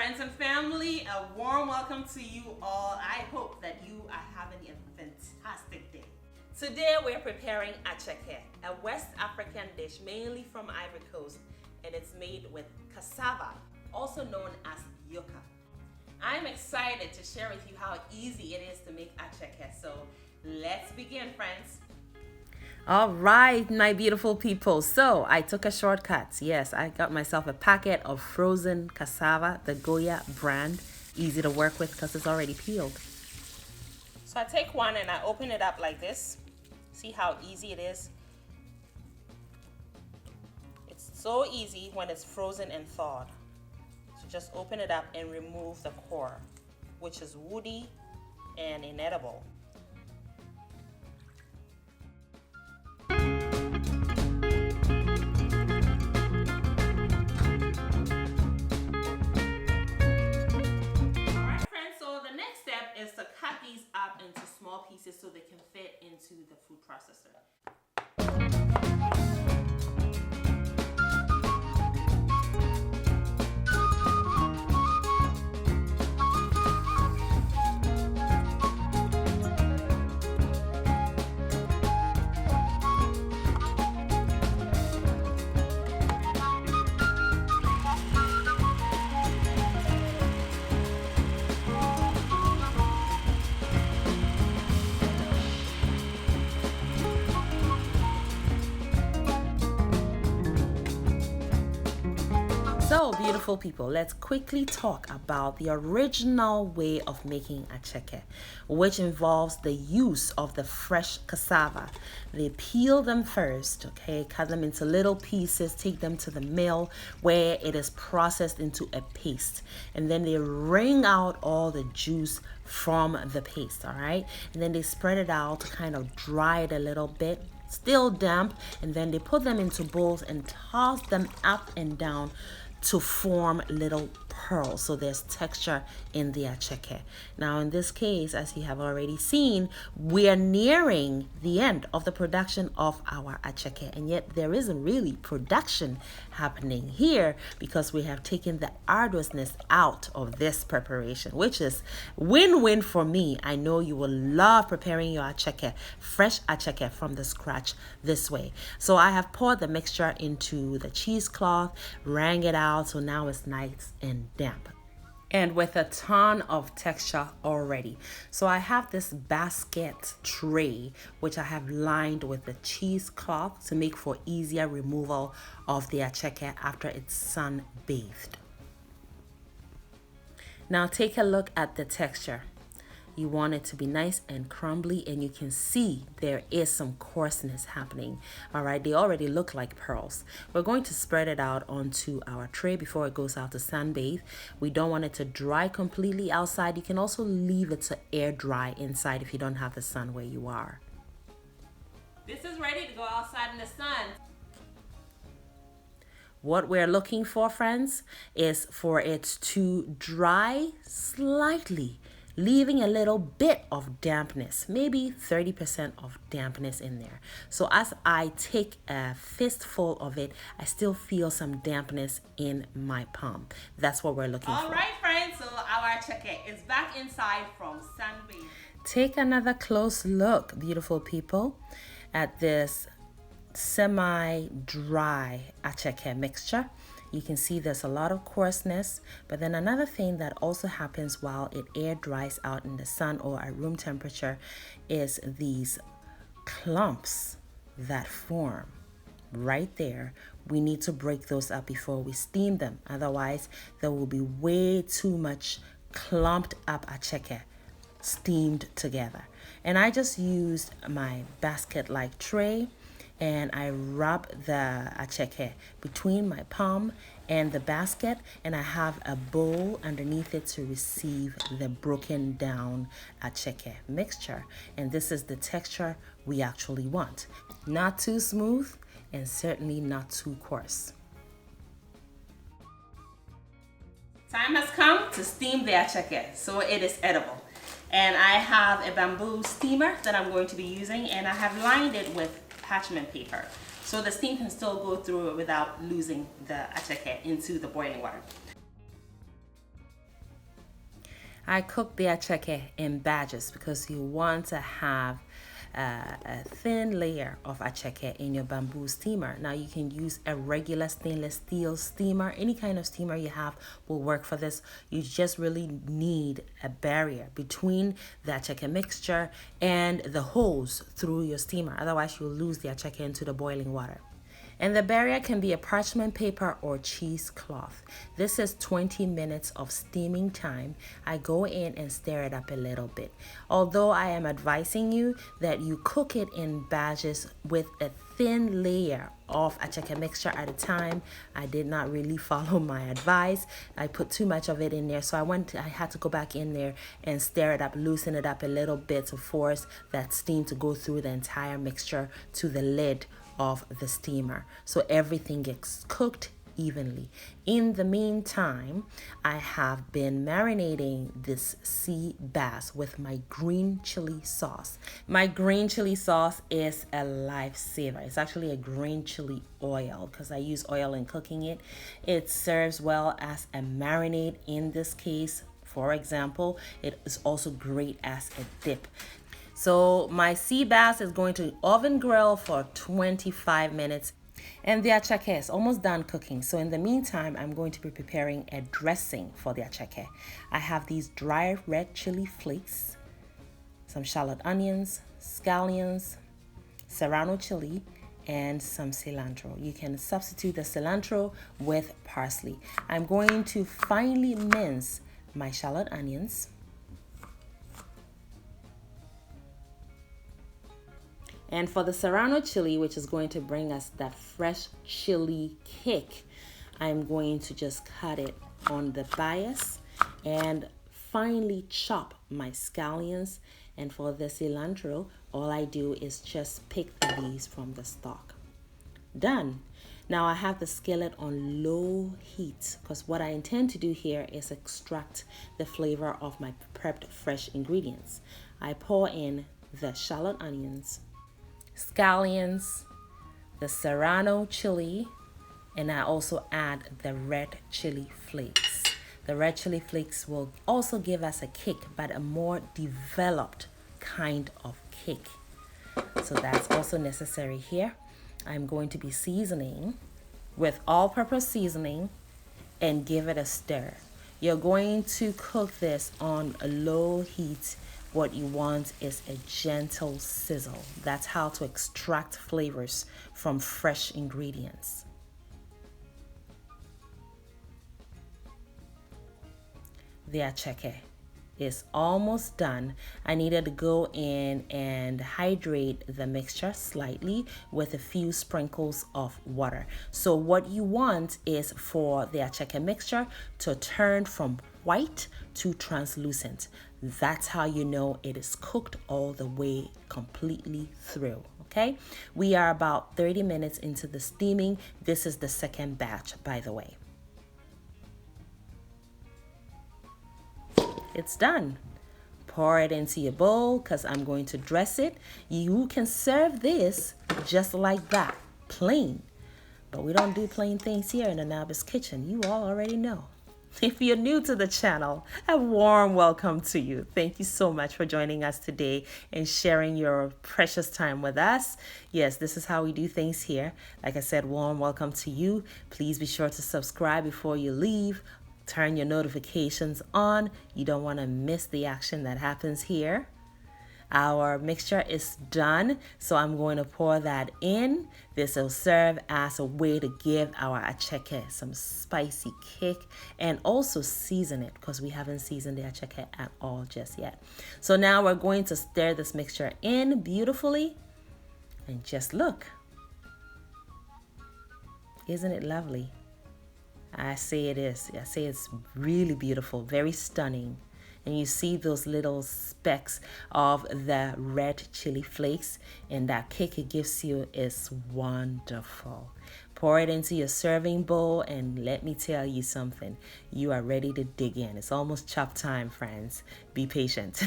Friends and family, a warm welcome to you all. I hope that you are having a fantastic day. Today we're preparing acheke, a West African dish mainly from Ivory Coast, and it's made with cassava, also known as yucca. I'm excited to share with you how easy it is to make acheke, so let's begin, friends. All right, my beautiful people. So I took a shortcut. Yes, I got myself a packet of frozen cassava, the Goya brand. Easy to work with because it's already peeled. So I take one and I open it up like this. See how easy it is? It's so easy when it's frozen and thawed. So just open it up and remove the core, which is woody and inedible. Is to cut these up into small pieces so they can fit into the food processor. So, beautiful people, let's quickly talk about the original way of making acheke, which involves the use of the fresh cassava. They peel them first, okay, cut them into little pieces, take them to the mill where it is processed into a paste, and then they wring out all the juice from the paste, all right, and then they spread it out to kind of dry it a little bit, still damp, and then they put them into bowls and toss them up and down to form little pearls, so there's texture in the acheke. Now in this case, as you have already seen, we are nearing the end of the production of our acheke, and yet there isn't really production happening here because we have taken the arduousness out of this preparation, which is win-win for me. I know you will love preparing your acheke, fresh acheke from the scratch this way. So I have poured the mixture into the cheesecloth, wrung it out, so now it's nice and damp and with a ton of texture already. So I have this basket tray which I have lined with the cheesecloth to make for easier removal of the acheke after it's sun bathed. Now take a look at the texture. You want it to be nice and crumbly, and you can see there is some coarseness happening. All right, they already look like pearls. We're going to spread it out onto our tray before it goes out to sunbathe. We don't want it to dry completely outside. You can also leave it to air dry inside if you don't have the sun where you are. This is ready to go outside in the sun. What we're looking for, friends, is for it to dry slightly, leaving a little bit of dampness, maybe 30% of dampness in there. So as I take a fistful of it, I still feel some dampness in my palm. That's what we're looking for. All right, friends, so our acheke is back inside from sunbathe. Take another close look, beautiful people, at this semi-dry acheke mixture. You can see there's a lot of coarseness, but then another thing that also happens while it air dries out in the sun or at room temperature is these clumps that form right there. We need to break those up before we steam them. Otherwise, there will be way too much clumped up acheke steamed together. And I just used my basket-like tray, and I rub the acheke between my palm and the basket, and I have a bowl underneath it to receive the broken down acheke mixture. And this is the texture we actually want. Not too smooth and certainly not too coarse. Time has come to steam the acheke, so it is edible. And I have a bamboo steamer that I'm going to be using, and I have lined it with parchment paper, so the steam can still go through it without losing the acheke into the boiling water. I cook the acheke in batches because you want to have a thin layer of acheke in your bamboo steamer. Now you can use a regular stainless steel steamer. Any kind of steamer you have will work for this. You just really need a barrier between the acheke mixture and the hose through your steamer. Otherwise you'll lose the acheke into the boiling water. And the barrier can be a parchment paper or cheesecloth. This is 20 minutes of steaming time. I go in and stir it up a little bit. Although I am advising you that you cook it in batches with a thin layer of acheke mixture at a time, I did not really follow my advice. I put too much of it in there, so I had to go back in there and stir it up, loosen it up a little bit to force that steam to go through the entire mixture to the lid of the steamer, so everything gets cooked evenly. In the meantime, I have been marinating this sea bass with my green chili sauce. My green chili sauce is a lifesaver. It's actually a green chili oil because I use oil in cooking it. It serves well as a marinade in this case. For example, it is also great as a dip. So my sea bass is going to oven grill for 25 minutes. And the acheke is almost done cooking. So in the meantime, I'm going to be preparing a dressing for the acheke. I have these dry red chili flakes, some shallot onions, scallions, Serrano chili, and some cilantro. You can substitute the cilantro with parsley. I'm going to finely mince my shallot onions. And for the Serrano chili, which is going to bring us that fresh chili kick, I'm going to just cut it on the bias and finely chop my scallions. And for the cilantro, all I do is just pick the leaves from the stalk. Done. Now I have the skillet on low heat because what I intend to do here is extract the flavor of my prepped fresh ingredients. I pour in the shallot onions, scallions, the Serrano chili, and I also add the red chili flakes. The red chili flakes will also give us a kick, but a more developed kind of kick. So that's also necessary here. I'm going to be seasoning with all-purpose seasoning and give it a stir. You're going to cook this on a low heat. What you want is a gentle sizzle. That's how to extract flavors from fresh ingredients. The acheke is almost done. I needed to go in and hydrate the mixture slightly with a few sprinkles of water. So what you want is for the acheke mixture to turn from white to translucent. That's how you know it is cooked all the way completely through. Okay, we are about 30 minutes into the steaming. This is the second batch, by the way. It's done. Pour it into your bowl because I'm going to dress it. You can serve this just like that, plain. But we don't do plain things here in the Nabis kitchen. You all already know. If you're new to the channel, a warm welcome to you. Thank you so much for joining us today and sharing your precious time with us. Yes, this is how we do things here. Like I said, warm welcome to you. Please be sure to subscribe before you leave. Turn your notifications on. You don't want to miss the action that happens here. Our mixture is done, so I'm going to pour that in. This will serve as a way to give our acheke some spicy kick and also season it because we haven't seasoned the acheke at all just yet. So now we're going to stir this mixture in beautifully and just look. Isn't it lovely? I say it is. I say it's really beautiful, very stunning. And you see those little specks of the red chili flakes, and that kick it gives you is wonderful. Pour it into your serving bowl, and let me tell you something. You are ready to dig in. It's almost chop time, friends. Be patient.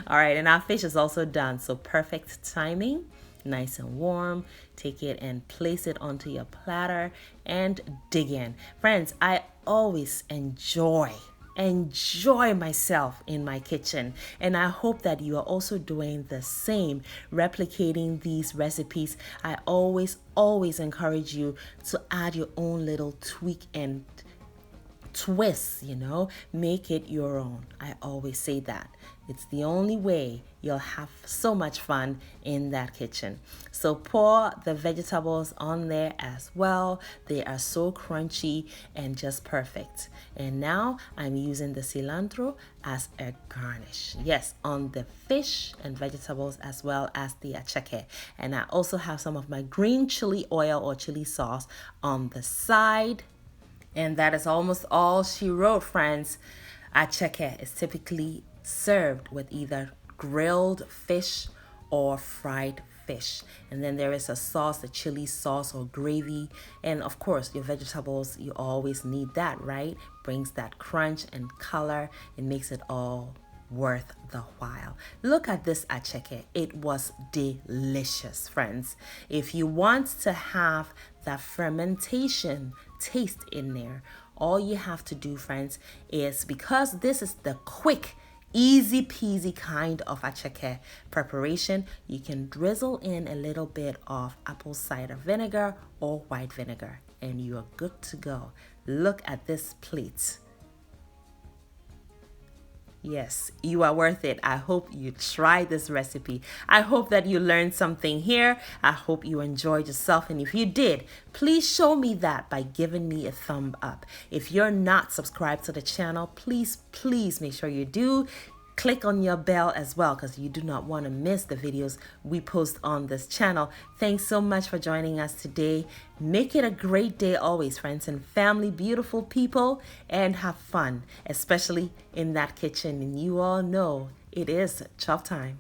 All right, and our fish is also done, so perfect timing. Nice and warm. Take it and place it onto your platter and dig in. Friends, I always enjoy enjoy myself in my kitchen. And I hope that you are also doing the same, replicating these recipes. I always encourage you to add your own little tweak and twist, make it your own. I always say that. It's the only way you'll have so much fun in that kitchen. So pour the vegetables on there as well. They are so crunchy and just perfect. And now I'm using the cilantro as a garnish. Yes, on the fish and vegetables as well as the acheke. And I also have some of my green chili oil or chili sauce on the side. And that is almost all she wrote, friends. Acheke is typically served with either grilled fish or fried fish. And then there is a sauce, a chili sauce or gravy. And of course, your vegetables, you always need that, right? Brings that crunch and color. It makes it all worth the while. Look at this acheke. It was delicious, friends. If you want to have that fermentation taste in there, all you have to do, friends, is, because this is the quick, easy peasy kind of acheke preparation, you can drizzle in a little bit of apple cider vinegar or white vinegar and you are good to go. Look at this plate. Yes, you are worth it. I hope you try this recipe. I hope that you learned something here. I hope you enjoyed yourself. And if you did, please show me that by giving me a thumb up. If you're not subscribed to the channel, please make sure you do. Click on your bell as well because you do not want to miss the videos we post on this channel. Thanks so much for joining us today. Make it a great day always, friends and family, beautiful people, and have fun, especially in that kitchen. And you all know it is chop time.